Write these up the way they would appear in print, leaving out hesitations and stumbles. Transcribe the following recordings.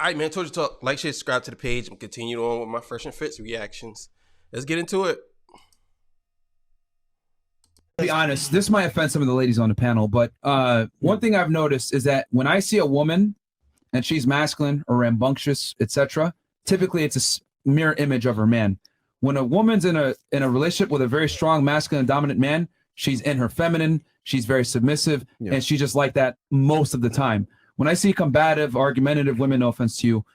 right, man. Told you to talk. Like, share, subscribe to the page, and continue on with my fresh and fits reactions. Let's get into it. To be honest, this might offend some of the ladies on the panel, but one thing I've noticed is that when I see a woman and she's masculine or rambunctious, etc., typically it's a mirror image of her man. When a woman's in a relationship with a very strong masculine dominant man, she's in her feminine, she's very submissive, and she's just like that most of the time. When I see combative, argumentative women, no offense to you,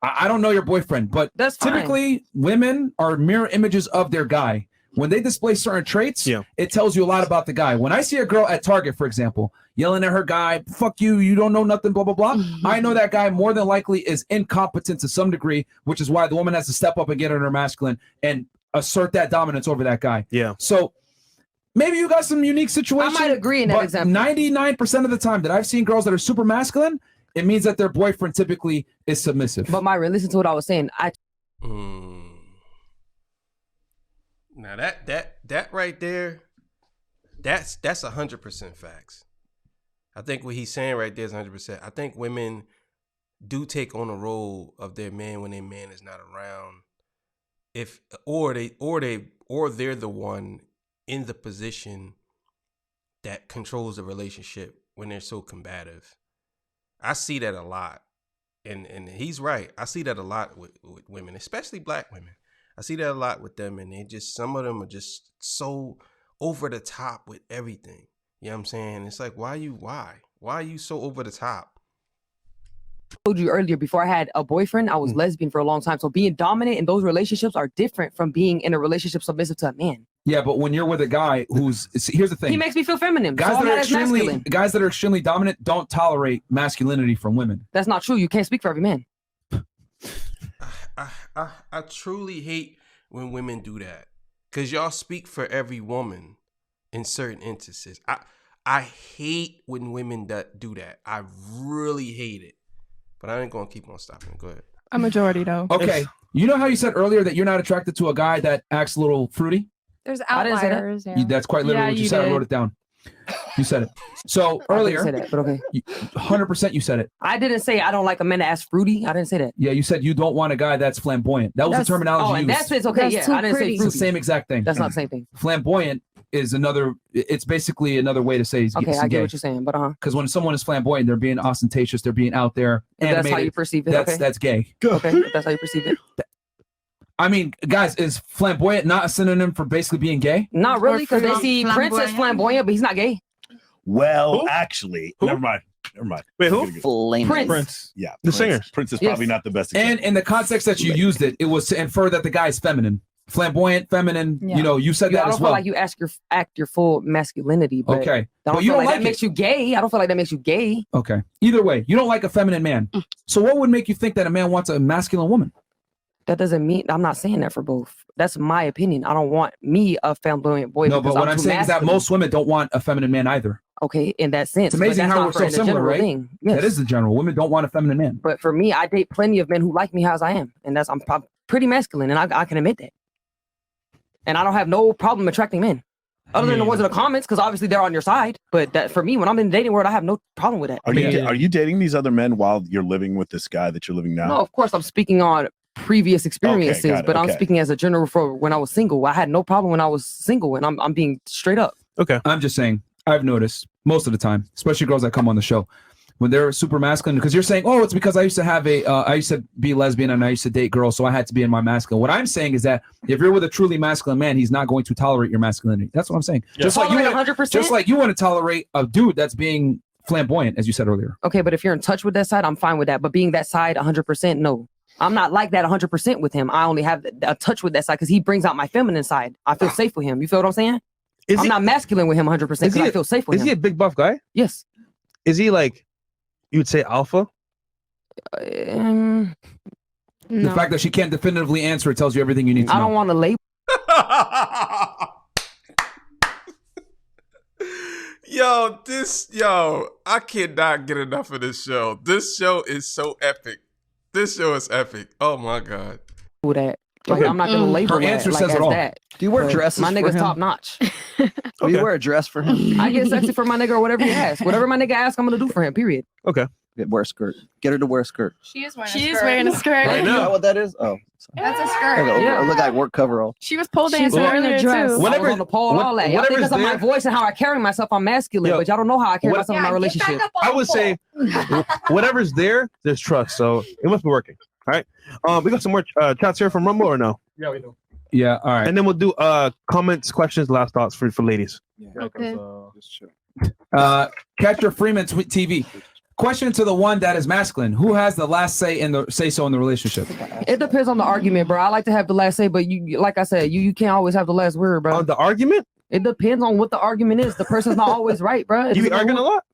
I don't know your boyfriend, but that's typically women are mirror images of their guy. When they display certain traits, it tells you a lot about the guy. When I see a girl at Target, for example, yelling at her guy, fuck you, you don't know nothing, blah, blah, blah, I know that guy more than likely is incompetent to some degree, which is why the woman has to step up and get in her masculine and assert that dominance over that guy. Yeah. So maybe you got some unique situation. I might agree in that example. 99% of the time that I've seen girls that are super masculine, it means that their boyfriend typically is submissive. But Myron, listen to what I was saying. Now that right there, that's 100% facts. I think what he's saying right there is 100%. I think women do take on a role of their man when their man is not around. Or they're the one in the position that controls the relationship when they're so combative. I see that a lot, and he's right. I see that a lot with women, especially black women. I see that a lot with them, and some of them are just so over the top with everything. You know what I'm saying? It's like, why are you so over the top? I told you earlier, before I had a boyfriend, I was lesbian for a long time. So being dominant in those relationships are different from being in a relationship submissive to a man. Yeah, but when you're with a guy here's the thing. He makes me feel feminine. Guys that are extremely dominant don't tolerate masculinity from women. That's not true. You can't speak for every man. I truly hate when women do that, because y'all speak for every woman in certain instances. I hate when women do that. I really hate it. But I ain't gonna keep on stopping. Go ahead. A majority though. Okay. You know how you said earlier that you're not attracted to a guy that acts a little fruity? There's outliers. Yeah. That's quite literally what you said. I wrote it down. You said it. So earlier, I didn't say that, but okay. 100% you said it. I didn't say I don't like a man that's fruity. I didn't say that. Yeah, you said you don't want a guy that's flamboyant. That was the terminology and used. that's okay. That's I didn't say fruity. It's the same exact thing. That's not the same thing. Flamboyant is it's basically another way to say he's okay, I get gay. what you're saying, but because when someone is flamboyant, they're being ostentatious, they're being out there, animated. That's how you perceive it. That's gay. Okay, that's how you perceive it. I mean, guys, is flamboyant not a synonym for basically being gay? Not really, because they see Prince as flamboyant, but he's not gay. Well, actually, never mind. Wait, who? Prince. Yeah, the singer. Prince is probably not the best example. And in the context that you used it, it was to infer that the guy is feminine. Flamboyant, feminine, you know, you said that as well. I don't feel like you act your full masculinity, but okay. I don't feel like that makes you gay. I don't feel like that makes you gay. Okay. Either way, you don't like a feminine man. So what would make you think that a man wants a masculine woman? That doesn't mean I'm not saying that for both. That's my opinion. I don't want me a flamboyant boy. No, but what I'm saying is that most women don't want a feminine man either. Okay, in that sense. It's amazing how we're so similar, right? Yes. That is the general. Women don't want a feminine man. But for me, I date plenty of men who like me as I am, and I'm pretty masculine, and I can admit that. And I don't have no problem attracting men, other than the ones in the comments, because obviously they're on your side. But that for me, when I'm in the dating world, I have no problem with that. Are you dating these other men while you're living with this guy that you're living now? No, of course I'm speaking on previous experiences, but I'm speaking as a general for when I was single. I had no problem when I was single, and I'm being straight up. Okay. I'm just saying, I've noticed most of the time, especially girls that come on the show, when they're super masculine, because you're saying, oh, it's because I used to have I used to be lesbian and I used to date girls, so I had to be in my masculine. What I'm saying is that if you're with a truly masculine man, he's not going to tolerate your masculinity. That's what I'm saying. Yeah. Just like 100%. Just like you want to tolerate a dude that's being flamboyant, as you said earlier. Okay, but if you're in touch with that side, I'm fine with that. But being that side 100%, no. I'm not like that 100% with him. I only have a touch with that side because he brings out my feminine side. I feel safe with him. You feel what I'm saying? I'm not masculine with him 100% because I feel safe with him. Is he a big buff guy? Yes. Is he like, you would say alpha? The fact that she can't definitively answer it tells you everything you need to know. I don't want to label. I cannot get enough of this show. This show is so epic. This show is epic. Oh my God. That. Like, I'm not going to label her answer says it all. That. Do you wear dresses my nigga's for him? top notch. Do you wear a dress for him? I get sexy for my nigga or whatever he asks. Whatever my nigga asks, I'm going to do for him, period. Okay. Wear a skirt. Get her to wear a skirt. She is wearing a skirt. Right Is now. that what that is? Oh, That's a skirt. Yeah. It look like work coverall. She was pole She's dancing wearing earlier a dress. too. Whatever- I was on the pole and all that. Y'all think whatever's because of my there- voice and how I carry myself, I'm masculine, Yo, but y'all don't know how I carry what- myself in my relationship. I would say whatever's there, there's trust. So it must be working. All right. We got some more chats here from Rumble or no? Yeah, we do. Yeah, all right. And then we'll do comments, questions, last thoughts for ladies. Okay. Catcher Freeman TV. Question to the one that is masculine: who has the last say in the so in the relationship? It depends on the argument, bro. I like to have the last say, but you, like I said, you can't always have the last word, bro. On the argument? It depends on what the argument is. The person's not always right, bro. You be arguing a lot?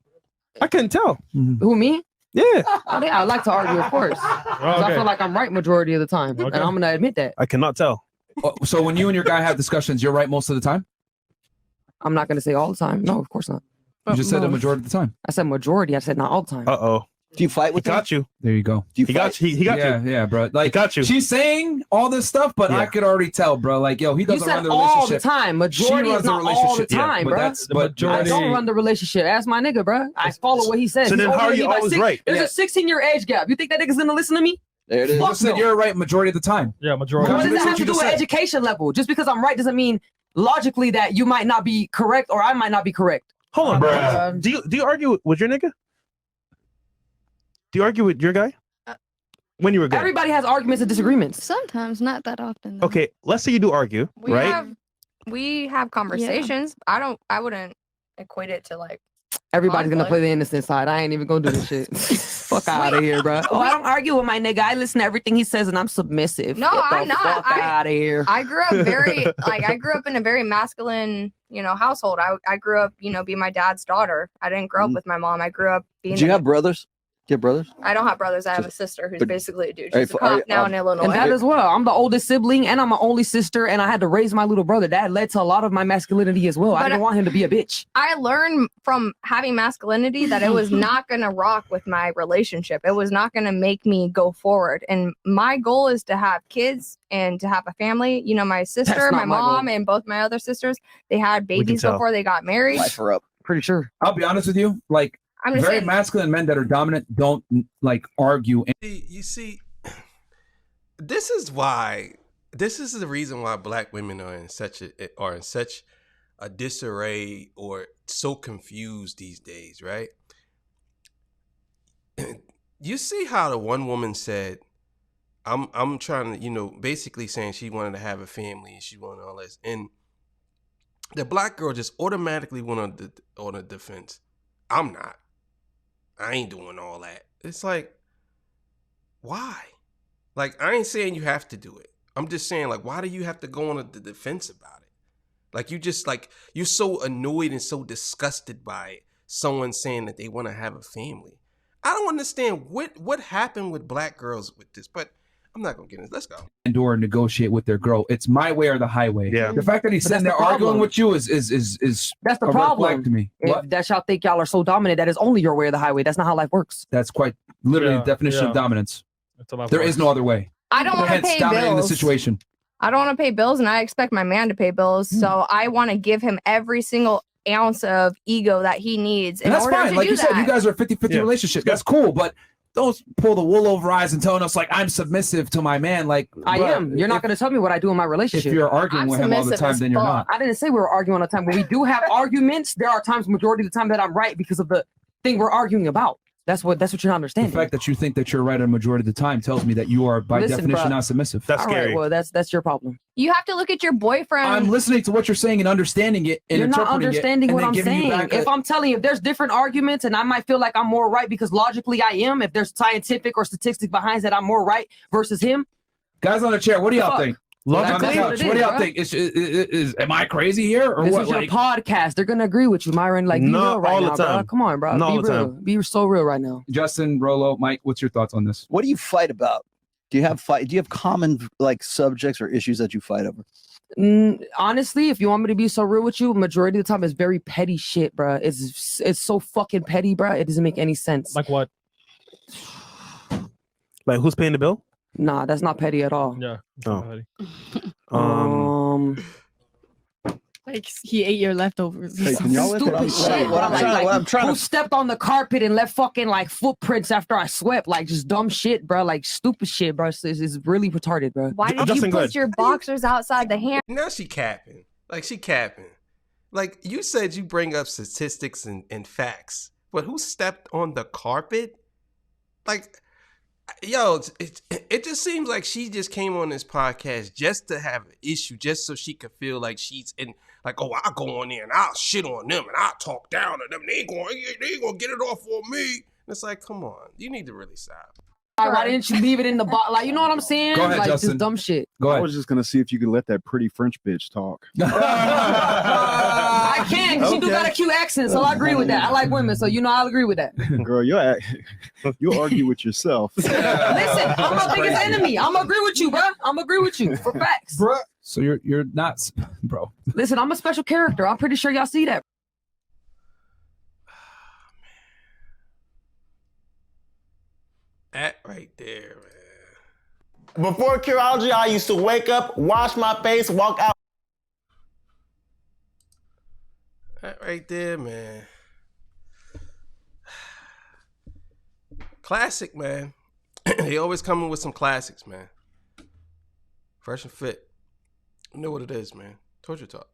I couldn't tell. Who, me? Yeah. Oh, yeah, I like to argue, of course. 'Cause I feel like I'm right majority of the time, and I'm gonna admit that. I cannot tell. So when you and your guy have discussions, you're right most of the time? I'm not gonna say all the time. No, of course not. You just said the majority of the time. I said majority. I said not all the time. Uh-oh. Do you fight with He got you. There you go. Do you He got you. He got Yeah, you. yeah, bro. Like, got you. She's saying all this stuff, but I could already tell, bro. Like, yo, he You doesn't run said the all relationship. the time. Majority She is runs the not all the relationship. Yeah, time, but bro. that's- I but don't run the relationship. Ask my nigga, bro. I follow what he says. So He's then how older are than you me by always six- right? There's Yeah. a 16-year age gap. You think that nigga's gonna listen to me? There it is. You said you're right majority of the time. Yeah, majority. What does That's that what have to you do just with said. education level? Just because I'm right doesn't mean logically that you might not be correct or I might not be correct. Hold on, bro. Do you argue with your nigga? Do you argue with your guy? When you were good? Everybody has arguments and disagreements. Sometimes, not that often. Though. Okay, let's say you do argue, right? We have conversations. I wouldn't equate it to like. Everybody's gonna conflict. play the innocent side. I ain't even gonna do this shit. Fuck out of here, bro. Oh, I don't argue with my nigga. I listen to everything he says and I'm submissive. No, Get the I'm not. Fuck out of here. I grew up I grew up in a very masculine, household. I grew up, being my dad's daughter. I didn't grow up with my mom. I grew up being. Do you have brothers? Do you have brothers? I don't have brothers. I have a sister who's basically a dude. She's a cop now in Illinois. And that as well. I'm the oldest sibling and I'm an only sister and I had to raise my little brother. That led to a lot of my masculinity as well. I But didn't want him to be a bitch. I learned from having masculinity that it was not going to rock with my relationship. It was not going to make me go forward. And my goal is to have kids and to have a family. My sister, my not my mom, goal. and both my other sisters, they had babies tell. before they got married. Life her up. Pretty sure. I'll be honest with you. Like, I'm just very saying. masculine men that are dominant don't like argue. You see, this is the reason why black women are in such a disarray or so confused these days, right? You see how the one woman said, I'm trying to, basically saying she wanted to have a family and she wanted all this. And the black girl just automatically went on the defense. I'm not. I ain't doing all that. It's like, why? Like, I ain't saying you have to do it. I'm just saying, like, why do you have to go on the defense about it? Like, you just, like, you're so annoyed and so disgusted by someone saying that they want to have a family. I don't understand what happened with black girls with this, but I'm not going to get into it. Let's go. Or negotiate with their girl. It's my way or the highway. Yeah. The fact that he's But sitting that's there the arguing problem. with you is That's the a red problem. flag to me. If that y'all think y'all are so dominant, that is only your way of the highway. That's not how life works. That's quite literally Yeah, the definition yeah. of dominance. That's a lot There worse. is no other way. I don't want to Hence, pay dominating bills. the situation. I don't want to pay bills, and I expect my man to pay bills. So I want to give him every single ounce of ego that he needs in And that's order fine. to Like do you that. said, you guys are a 50-50 Yeah. relationship. That's cool, but don't pull the wool over eyes and telling us like I'm submissive to my man. Like I bruh, am. You're not if- going to tell me what I do in my If relationship. you're arguing I'm with him all the submissive time, as then you're fuck. not. I didn't say we were arguing all the time. When we do have arguments, there are times, majority of the time, that I'm right because of the thing we're arguing about. That's what you're not The understanding. fact that you think that you're right a majority of the time tells me that you are by Listen, definition bruh. not submissive. That's all right, scary. well, that's your problem. You have to look at your boyfriend. I'm listening to what you're saying and understanding it and You're not interpreting it, understanding and what then I'm giving you saying. back a- If I'm telling you, if there's different arguments and I might feel like I'm more right because logically I am, if there's scientific or statistics behind that I'm more right versus him, Guys on the chair, what do y'all Fuck. think? Logically, On the couch, what do y'all think? Am I crazy here or this what? is your Like, podcast. They're gonna agree with you, Myron. Like, be Not real right all the now, bro. time. Come on, bro. Not all Be the real. time. Be so real right now. Justin, Rolo, Mike, what's your thoughts on this? What do you fight about? Do you have common like subjects or issues that you fight over? Honestly, if you want me to be so real with you, majority of the time it's very petty shit, bro. It's so fucking petty, bro. It doesn't make any sense. Like what? Like, who's paying the bill? Nah, that's not petty at all. Yeah. Oh. Um, Like he ate your leftovers. Hey, can y'all Stupid shit. what I'm trying Who to stepped on the carpet and left fucking like footprints after I swept? Like just dumb shit, bro. Like stupid shit, bro. It's really retarded, bro. Why did Justin, you go put ahead. your boxers outside the hamper? Now she capping. Like she capping. Like you said, you bring up statistics and facts, but who stepped on the carpet? Like, yo, it just seems like she just came on this podcast just to have an issue, just so she could feel like she's in. Like, oh, I'll go on there and I'll shit on them and I'll talk down to them. They ain't gonna get it off on me. And it's like, come on, you need to really stop. Why didn't you leave it in the box? Like, you know what I'm saying? Go ahead, like Justin. just dumb shit. Go I ahead. was just gonna see if you could let that pretty French bitch talk. I can, because she do Okay. got a cute accent, so I agree with that. I like women, so you know I'll agree with that. Girl, you argue with yourself. Listen, I'm my biggest enemy. I'm gonna agree with you, bro. I'm gonna agree with you for facts. Bruh. So you're not, bro. Listen, I'm a special character. I'm pretty sure y'all see that. That right there, man. Before Curology, I used to wake up, wash my face, walk out. That right there, man. Classic, man. They always coming with some classics, man. Fresh and fit. You know what it is, man. Torture Talk.